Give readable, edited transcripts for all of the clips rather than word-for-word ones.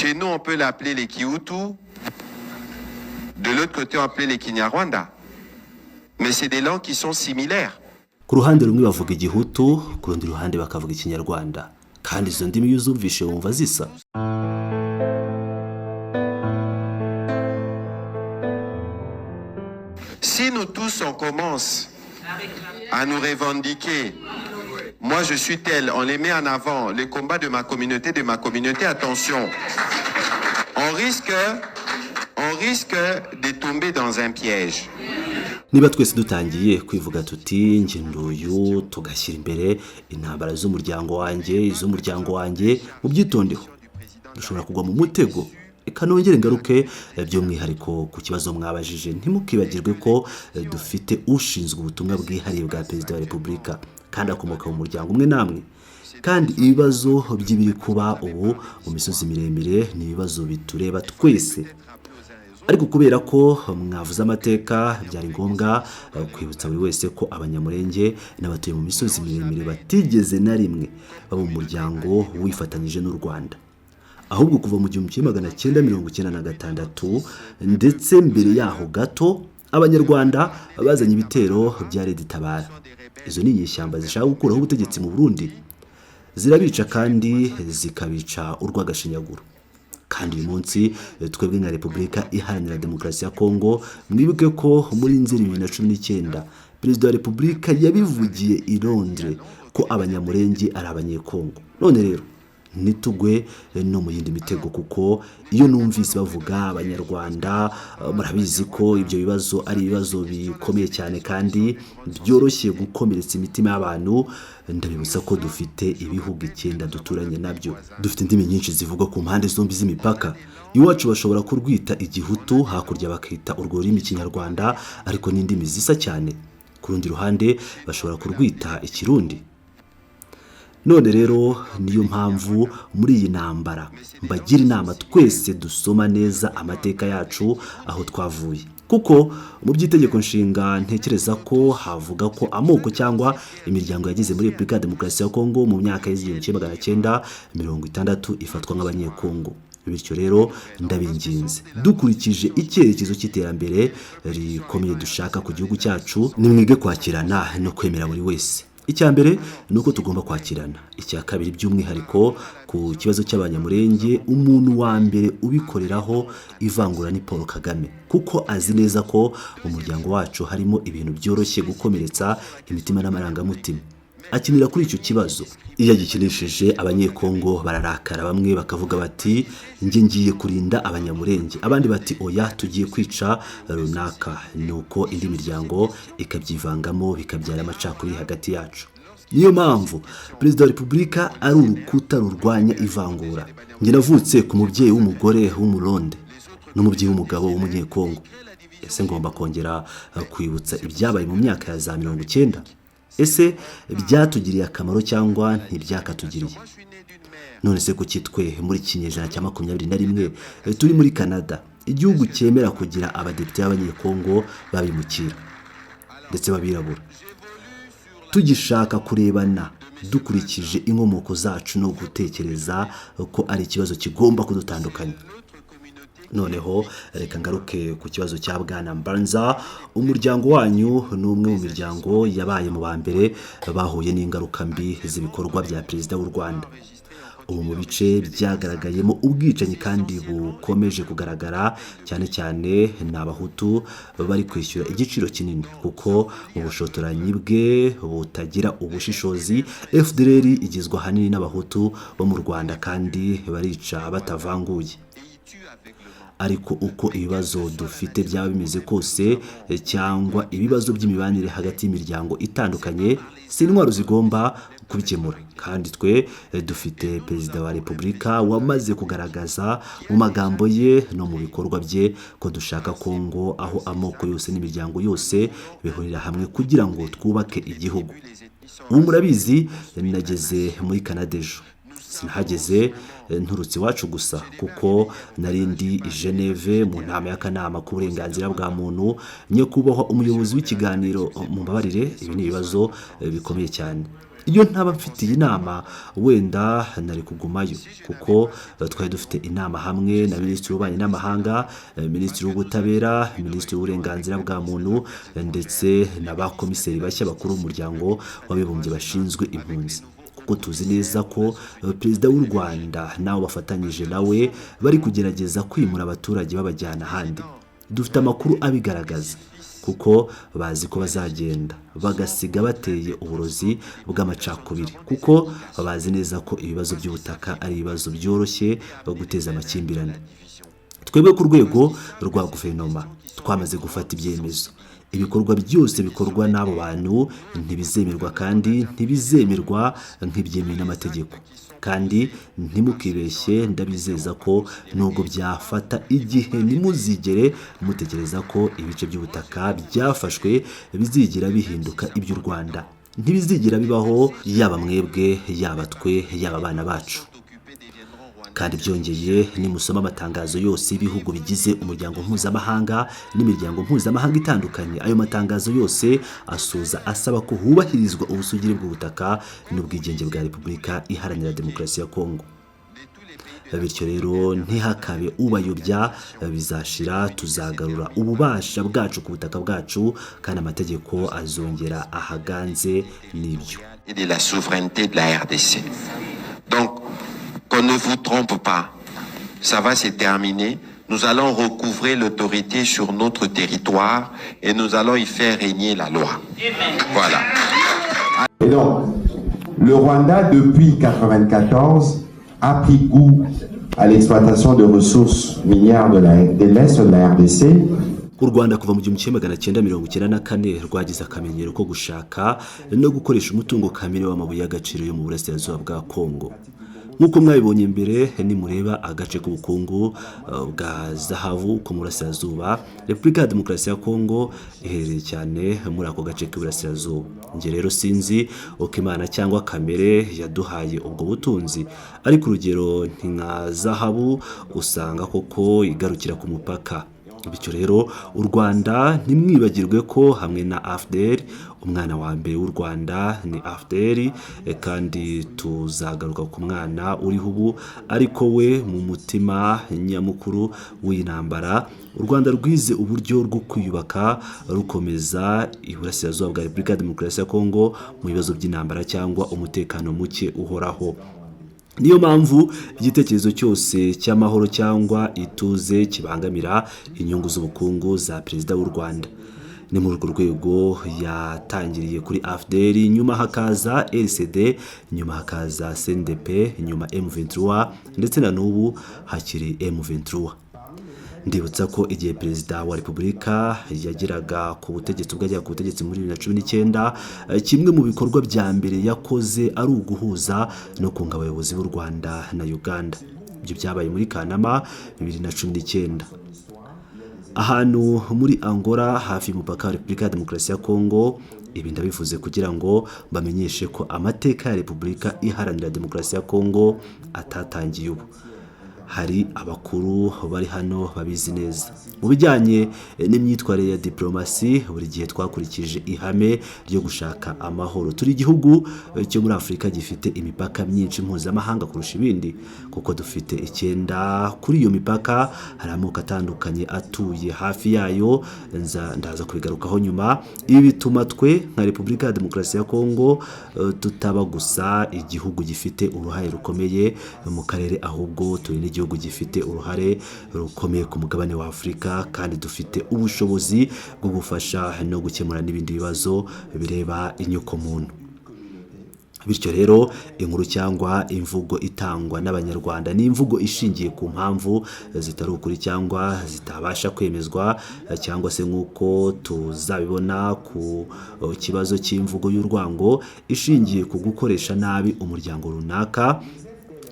Chez nous, on peut l'appeler les Kihutu. De l'autre côté, on appelait les Kinyarwanda. Mais c'est des langues qui sont similaires. Ku ruhande rumwe bavuga igihutu, ku rundi ruhande bakavuga ikinyarwanda. Kandi izo ndimi iyo uzumvishe wumva zisa. Si nous tous, on commence à nous revendiquer, moi je suis tel, on les met en avant, les combats de ma communauté, attention, on risque de tomber dans un piège. Niba twese dutangiye kwivuga tuti nje nduyu tugashyira imbere intambara z'umuryango wanjye mu byitondeho dushobora kugwa mu mutego. Eka nongere ngaruke by'umwihariko ku kibazo mwabajije, ntimukibagirwe ko dufite ushinzwe ubutumwa bwihariye bwa Perezida wa Repubulika kandi akomoka mu muryango umwe namwe, kandi ibibazo by'ibiri kuba ubu mu misozi miremire ni ibibazo bitureba twese. Ariko kubera ko mwavuze amateka byari ngombwa kwibutsa buri wese ko abanyamurenge n'abatuye mu misozi miremire batigeze na rimwe baba mu muryango wifatanyije n'u Rwanda, ahubwo kuva mu 1996 ndetse mbere yaho gato abanyarwanda bazanye ibitero bya Red Tabara. Izo ni inyeshyamba zishaka gukuraho ubutegetsi mu Burundi, zirabica kandi zikabica urw'agashinyaguro. Kandi uyu munsi twebwe nka Repubulika Iharanira Demokarasi ya Kongo, mwibuke ko muri Nzeri 2019 Perezida wa Repubulika yabivugiye i Londres ko abanyamurenge ari abanyekongo. None rero nitugwe no mu yindi mitego, kuko iyo numvise bavuga abanyarwanda murabizi ko ibyo bibazo ari ibibazo bikomeye cyane kandi byoroshye gukomeretsa imitima y'abantu. Ndabibutsa ko dufite ibihugu 9 duturanye nabyo, dufite indimi nyinshi zivugwa ku mpande zombi z'imipaka. Iwacu bashobora kurwita igihutu, hakurya bakita urwo rurimi Kinyarwanda, ariko n'indimi zisa cyane. Ku rundi ruhande bashobora kurwita ikirundi. None rero niyo mpamvu muri iyi ntambara mbagira inama twese dusoma neza amateka yacu aho twavuye, kuko mu by'itegeko nshinga ntekereza ko havuga ko amoko cyangwa imiryango yagize muri Repubulika ya Demokarasi ya Kongo mu myaka y'1960 ifatwa nk'abanyekongo. Bityo rero ndabinginze, dukurikije icyerekezo cy'iterambere rikomeye dushaka ku gihugu cyacu, nimwige kwakirana no kwemera buri wese. Icya mbere nuko tugomba kwakirana. Icya kabiri by'umwihariko ku kibazo cy'abanyamurenge, umuntu wa mbere ubikoreraho ivangura ni Paul Kagame, kuko azi neza ko mu muryango wacu harimo ibintu byoroshye gukomeretsa imitima n'amarangamutima. Akinira kuri icyo kibazo. Iyo agikinishije abanyekongo bararakara, bamwe bakavuga bati nge ngiye kurinda abanyamurenge, abandi bati oya tugiye kwica runaka, nuko indi miryango ikabyivangamo bikabyara amacakubiri hagati yacu. Niyo mpamvu Perezida wa Repubulika ari urukuta rurwanya ivangura. Nge navutse ku mubyeyi w'umugore w'umuronde n'umubyeyi w'umugabo w'umunyekongo. Ese ngomba kongera kwibutsa ibyabaye mu myaka ya za 90? Ese byatugiriye akamaro cyangwa ntibyakatugiriye? None se ko cyitwe muri kinyejana cya 21 turi muri Canada, igihugu cyemera kugira abadepite b'abanyekongo babimukira ndetse babirabura, tugishaka kurebana dukurikije inkomoko zacu no gutekereza ko ari ikibazo kigomba kudutandukanya. Noneho reka ngaruke ku kibazo cya Bwana Mbanza. Umuryango wanyu ni umwe mu miryango yabaye mu bambere bahuye n'ingaruka mbi z'ibikorwa bya Perezida w'u Rwanda. Ubu mu bice byagaragayemo ubwicanyi kandi bukomeje kugaragara cyane cyane n'abahutu bari kwishyura igiciro kinini, kuko mu bushotoranyi bwe butagira ubushishozi FDLR igizwe ahanini n'abahutu bo mu Rwanda kandi barica batavanguye. Ariko uko ibibazo dufite byaba bimeze kose, cyangwa ibibazo by'imibanire hagati y'imiryango itandukanye, si intwaro zigomba kubikemura. Kandi twe dufite Perezida wa Repubulika wamaze kugaragaza mu magambo ye no mu bikorwa bye ko dushaka Kongo aho amoko yose n'imiryango yose bihurira hamwe kugira ngo twubake igihugu. Ubu murabizi nageze muri Canada ejo. Sinahageze nturutse iwacu gusa, kuko narindi i Geneve mu nama y'akanama k'uburenganzira bwa muntu. Nyakubahwa umuyobozi w'ikiganiro, mumbabarire ibi ni ibibazo bikomeye cyane. iyo ntaba mfitiye inama wenda nari kugumayo kuko twari dufite inama hamwe na minisitiri w'ububanyi n'amahanga, minisitiri w'ubutabera, minisitiri w'uburenganzira bwa muntu ndetse n'abakomiseri bashya bakuru b'umuryango w'abibumbye bashinzwe impunzi, kuko tuzi neza ko perezida w'u Rwanda nawe bafatanyije nawe bari kugerageza kwimura abaturage babajyana ahandi. Dufite amakuru abigaragaza kuko bazi ko bazagenda bagasiga bateye uburozi bw'amacakubiri, kuko bazi neza ko ibibazo by'ubutaka ari ibibazo byoroshye guteza amakimbirane. Twebwe ku rwego rwa guverinoma twamaze gufata ibyemezo. Ibikorwa byose bikorwa n'abo bantu ntibizemerwa kandi ntibizemerwa nk'ibyemewe n'amategeko. Kandi ntimukibeshye, ndabizeza ko nubwo byafata igihe ntimuzigere mutekereza ko ibice by'ubutaka byafashwe bizigira bihinduka iby'u Rwanda. Ntibizigera bibaho, yaba mwebwe, yaba twe, yaba abana bacu. Kandi byongeye, nimusoma amatangazo yose y'ibihugu bigize umuryango mpuzamahanga n'imiryango mpuzamahanga itandukanye, ayo matangazo yose asoza asaba ko hubahirizwa ubusugire bw'ubutaka n'ubwigenge bwa Repubulika Iharanira Demokarasi ya Kongo. Bityo rero ntihakabe ubayobya, bizashira, tuzagarura ububasha bwacu ku butaka bwacu kandi amategeko azongera ahaganze n'ibyo. Et de la souveraineté de la RDC. Donc, qu'on ne vous trompe pas, ça va se terminer. Nous allons recouvrer l'autorité sur notre territoire et nous allons y faire régner la loi. Voilà. Et donc, le Rwanda, depuis 1994, a pris goût à l'exploitation de ressources minières de l'Est de la RDC. U Rwanda kuva mu 1994 rwagize akamenyero ko gushaka no gukoresha umutungo kamere w'amabuye y'agaciro yo mu burasirazuba bwa Kongo. Nk'uko mwabibonye mbere, nimureba agace k'ubukungu bwa zahabu ko mu burasirazuba, Repubulika ya Demokarasi ya Kongo iherereye cyane muri ako gace k'iburasirazuba. Nge rero sinzi uko Imana cyangwa kamere yaduhaye ubwo butunzi, ariko urugero nka zahabu usanga koko igarukira ku mupaka. Bityo rero u Rwanda ntimwibagirwe ko hamwe na AFDL, umwana wa mbere w'u Rwanda ni AFDL, kandi tuzagaruka ku mwana uriho ubu, ariko we mu mutima nyamukuru w'intambara. U Rwanda rwize uburyo rwo kwiyubaka rukomeza iburasirazuba bwa Repubulika ya Demokarasi ya Kongo mu bibazo by'intambara cyangwa umutekano muke uhoraho. Niyo mpamvu igitekerezo cyose cy'amahoro cyangwa ituze kibangamira inyungu z'ubukungu za perezida w'u Rwanda. Ni muri urwo rwego yatangiriye kuri AFDL, nyuma hakaza LCD, nyuma hakaza CNDP, nyuma M23 ndetse na n'ubu hakiri M23. Ndibutsa ko igihe perezida wa Repubulika yageraga ku butegetsi muri 2019, kimwe mu bikorwa bya mbere yakoze ari uguhuza no kunga abayobozi b'u Rwanda na Uganda. Ibyo byabaye muri Kanama 2019. Ahantu muri Angola hafi y'umupaka wa Repubulika ya Demokarasi ya Kongo. Ibi ndabivuze kugira ngo bamenyeshe ko amateka ya Repubulika Iharanira Demokarasi ya Kongo atatangiye ubu. Hari abakuru bari hano babizi neza. Mu bijyanye n'imyitwarire ya diplomasi, buri gihe twakurikije ihame ryo gushaka amahoro. Turi igihugu cyo muri Afurika gifite imipaka myinshi mpuzamahanga kurusha ibindi, kuko dufite 9 kuri iyo mipaka. Hari amoko atandukanye atuye hafi yayo, ndaza kubigarukaho nyuma. Ibi bituma twe nka Repubulika ya Demokarasi ya Kongo tutaba gusa igihugu gifite uruhare rukomeye mu karere, ahubwo turi n'igihugu gifite uruhare rukomeye ku mugabane wa Afurika, kandi dufite ubushobozi bwo gufasha no gukemura n'ibindi bibazo bireba inyoko muntu. Bityo rero inkuru cyangwa imvugo itangwa n'abanyarwanda ni imvugo ishingiye ku mpamvu zitari ukuri cyangwa zitabasha kwemezwa, cyangwa se nk'uko tuzabibona ku kibazo cy'imvugo y'urwango ishingiye ku gukoresha nabi umuryango runaka.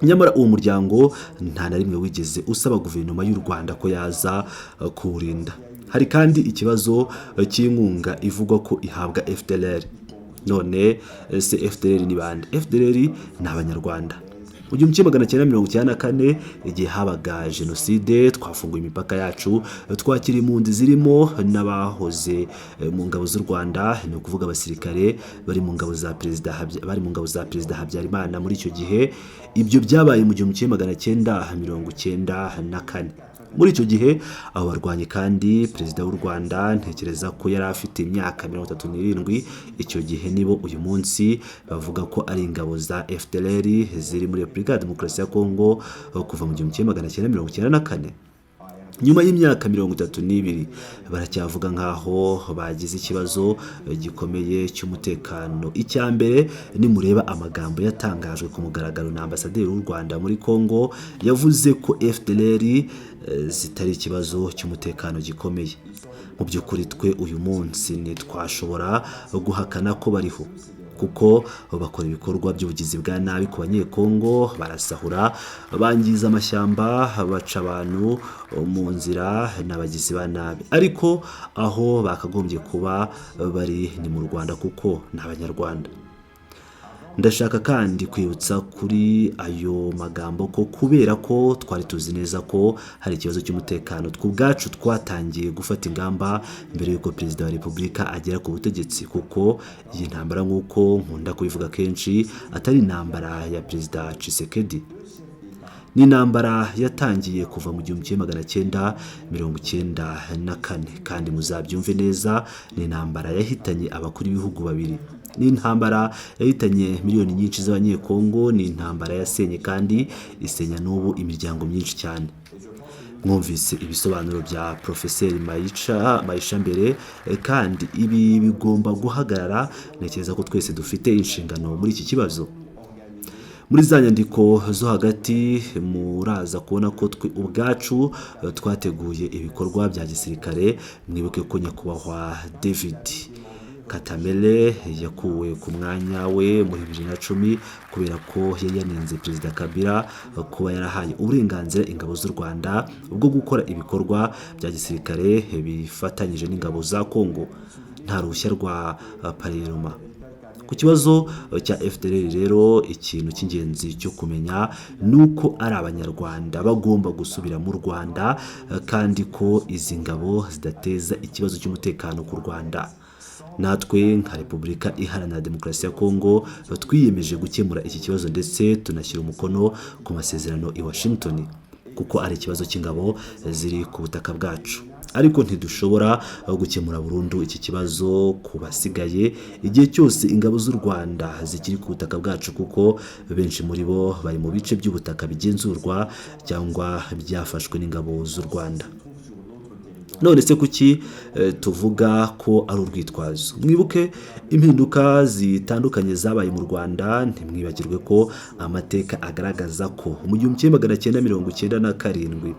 Nyamara uwo muryango nta na rimwe wigeze usaba guverinoma y'u Rwanda ko yaza kuwurinda. Hari kandi ikibazo cy'inkunga ivugwa ko ihabwa FDLR. None se FDLR ni bande? FDLR ni abanyarwanda. mu 1994 igihe habaga jenoside twafunguye imipaka yacu, twakira impunzi zirimo n'abahoze mu ngabo z'u Rwanda, ni ukuvuga abasirikare bari mu ngabo za perezida Habyarimana muri icyo gihe. Ibyo byabaye mu 1994. Muri icyo gihe abo barwanyi kandi perezida w'u Rwanda ntekereza ko yari afite imyaka 37. Icyo gihe nibo uyu munsi bavuga ko ari ingabo za FDLR ziri muri Repubulika ya Demokarasi ya Kongo kuva mu 1994. Nyuma y'imyaka 32 baracyavuga nkaho bagize ikibazo gikomeye cy'umutekano. Icyambere ni mureba amagambo yatangajwe ku mugaragaro na ambasaderi w'u Rwanda muri Kongo, yavuze ko FDLR zitari ikibazo cy'umutekano gikomeye. Mu by'ukuri twe uyu munsi ntitwashobora guhakana ko bariho, kuko bakora ibikorwa by'ubugizi bwa nabi ku banyekongo, barasahura, bangiza amashyamba, baca abantu mu nzira n'abagizi ba nabi. Ariko aho bakagombye kuba bari ni mu Rwanda kuko ni Abanyarwanda. Ndashaka kandi kwibutsa kuri ayo magambo ko kubera ko twari tuzi neza ko hari ikibazo cy'umutekano, twubwacu twatangiye gufata ingamba mbere y'uko perezida wa Repubulika agera ku butegetsi, kuko iyi ntambara nk'uko nkunda kubivuga kenshi atari intambara ya perezida Tshisekedi. Ni intambara yatangiye kuva mu 1994, kandi muzabyumve neza, ni intambara yahitanye abakuru b'ibihugu babiri. Ni intambara yahitanye miliyoni nyinshi z'abanyekongo, ni intambara yasenye kandi isenya n'ubu imiryango myinshi cyane. Mwumvise ibisobanuro bya Profeseri Maisha mbere, kandi ibi bigomba guhagarara. Ntekereza ko twese dufite inshingano muri iki kibazo. Muri za nyandiko zo hagati muraza kubona ko twe ubwacu twateguye ibikorwa bya gisirikare. Mwibuke ko nyakubahwa David Katamele yakuwe ku mwanya we muri 2010 kubera ko yari yanenze perezida Kabila kuba yarahaye uburenganzira ingabo z'u Rwanda bwo gukora ibikorwa bya gisirikare bifatanyije n'ingabo za Kongo nta ruhushya rwa Parlement. Ku kibazo cya FDLR rero, ikintu cy'ingenzi cyo kumenya nuko ari Abanyarwanda bagomba gusubira mu Rwanda, kandi ko izi ngabo zidateza ikibazo cy'umutekano ku Rwanda. Natwe nka Repubulika Iharanira Demokarasi ya Kongo twiyemeje gukemura iki kibazo, ndetse tunashyira umukono ku masezerano i Washington, kuko ari ikibazo cy'ingabo ziri ku butaka bwacu. Ariko ntidushobora gukemura burundu iki kibazo ku basigaye igihe cyose ingabo z'u Rwanda zikiri ku butaka bwacu, kuko benshi muri bo bari mu bice by'ubutaka bigenzurwa cyangwa byafashwe n'ingabo z'u Rwanda. None se kuki tuvuga ko ari urwitwazo? Mwibuke impinduka zitandukanye zabaye mu Rwanda. Ntimwibagirwe ko amateka agaragaza ko mu 1997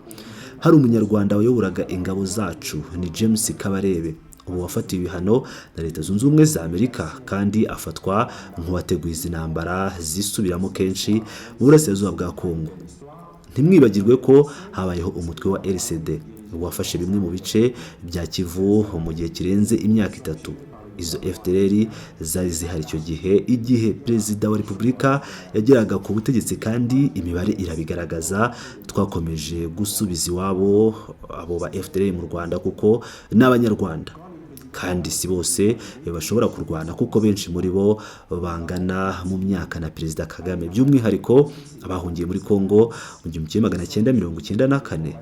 hari umunyarwanda wayoboraga ingabo zacu, ni James Kabarebe, ubu wafatiwe ibihano na Leta Zunze Ubumwe za Amerika, kandi afatwa nk'uwateguye izi ntambara zisubiramo kenshi mu burasirazuba bwa Kongo. Ntimwibagirwe ko habayeho umutwe wa RCD wafashe bimwe mu bice bya Kivu mu gihe kirenze imyaka 3. Izo FDLR zari zihari icyo gihe, igihe perezida wa Repubulika yageraga ku butegetsi, kandi imibare irabigaragaza. Twakomeje gusubiza iwabo abo ba FDLR mu Rwanda, kuko n'Abanyarwanda, kandi si bose bashobora kurwana, kuko benshi muri bo bangana mu myaka na perezida Kagame, by'umwihariko abahungiye muri Kongo mu 1994.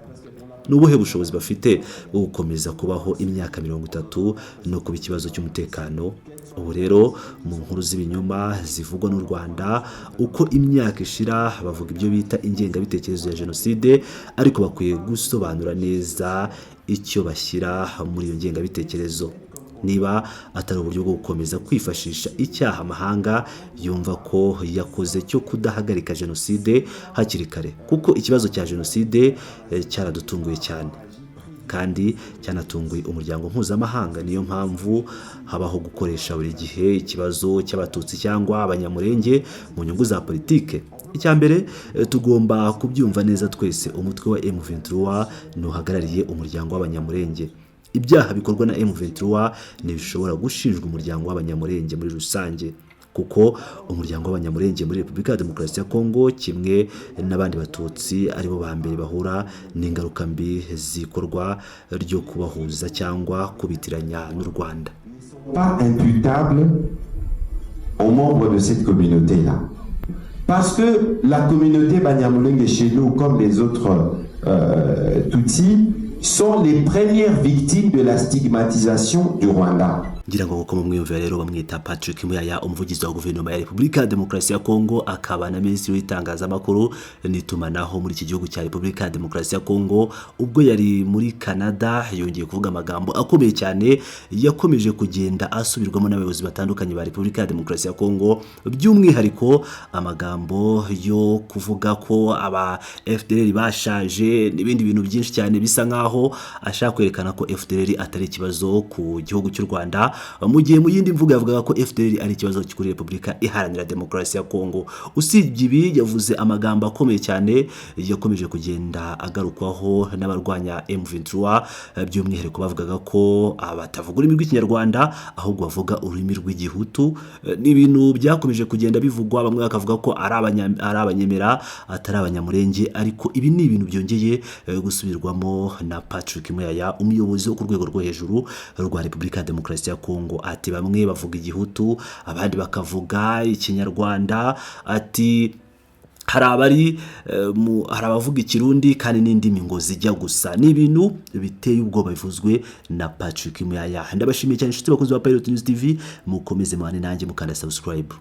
N'ubuhe bushobozi bafite bwo gukomeza kubaho imyaka 30 no kuba ikibazo cy'umutekano? Ubu rero mu nkuru z'ibinyoma zivugwa n'u Rwanda, uko imyaka ishira bavuga ibyo bita ingengabitekerezo ya jenoside, ariko bakwiye gusobanura neza icyo bashyira muri iyo ngengabitekerezo. Niba atari uburyo bwo gukomeza kwifashisha icyaha amahanga yumva ko yakoze cyo kudahagarika jenoside hakiri kare, kuko ikibazo cya jenoside cyaradutunguye cyane, kandi cyanatunguye umuryango mpuzamahanga. Niyo mpamvu habaho gukoresha buri gihe ikibazo cy'abatutsi cyangwa abanyamurenge mu nyungu za politike. Icyambere tugomba kubyumva neza twese, umutwe wa M23 nuhagarariye umuryango w'abanyamurenge. Ibyaha bikorwa na M23 ntibishobora gushinjwa umuryango w'abanyamurenge muri rusange, kuko umuryango w'abanyamurenge muri Repubulika ya Demokarasi ya Kongo kimwe n'abandi batutsi aribo ba mbere bahura n'ingaruka mbi zikorwa ryo kubahuza cyangwa kubitiranya n'u Rwanda. Pas imputable aux membres de cette communauté-là. Parce que la communauté Banyamulenge chez nous, comme les autres Tutsis, sont les premières victimes de la stigmatisation du Rwanda. ngira ngo uko mumwiyumvira rero bamwita Patrick Muyaya, umuvugizi wa guverinoma ya Repubulika ya Demokarasi ya Kongo, akaba na minisitiri w'itangazamakuru n'itumanaho muri iki gihugu cya Repubulika ya Demokarasi ya Kongo, ubwo yari muri Canada yongeye kuvuga amagambo akomeye cyane yakomeje kugenda asubirwamo n'abayobozi batandukanye ba Repubulika ya Demokarasi ya Kongo, by'umwihariko amagambo yo kuvuga ko aba FDLR bashaje n'ibindi bintu byinshi cyane bisa nkaho ashaka kwerekana ko FDLR atari ikibazo ku gihugu cy'u Rwanda, mu gihe mu yindi mvugo yavugaga ko FDLR ari ikibazo kuri Repubulika Iharanira Demokarasi ya Kongo. Usibye ibi yavuze amagambo akomeye cyane yakomeje kugenda agarukwaho n'abarwanya M23, by'umwihariko bavugaga ko abatavuga ururimi rw'Ikinyarwanda ahubwo bavuga ururimi rw'Igihutu. Ni ibintu byakomeje kugenda bivugwa, bamwe bakavuga ko ari abanyemera atari abanyamurenge, ariko ibi ni ibintu byongeye gusubirwamo na Patrick Muyaya, umuyobozi wo ku rwego rwo hejuru rwa Repubulika ya Demokarasi ya Kongo. Ati bamwe bavuga Igihutu abandi bakavuga Ikinyarwanda, ati hari abavuga Ikirundi kandi n'indimi ngo zijya gusa. Ni ibintu biteye ubwoba bivuzwe na Patrick Muyaya. Ndabashimiye cyane inshuti bakunzi ba Pilot News TV, mukomeze mwane nanjye mukanda subscribe.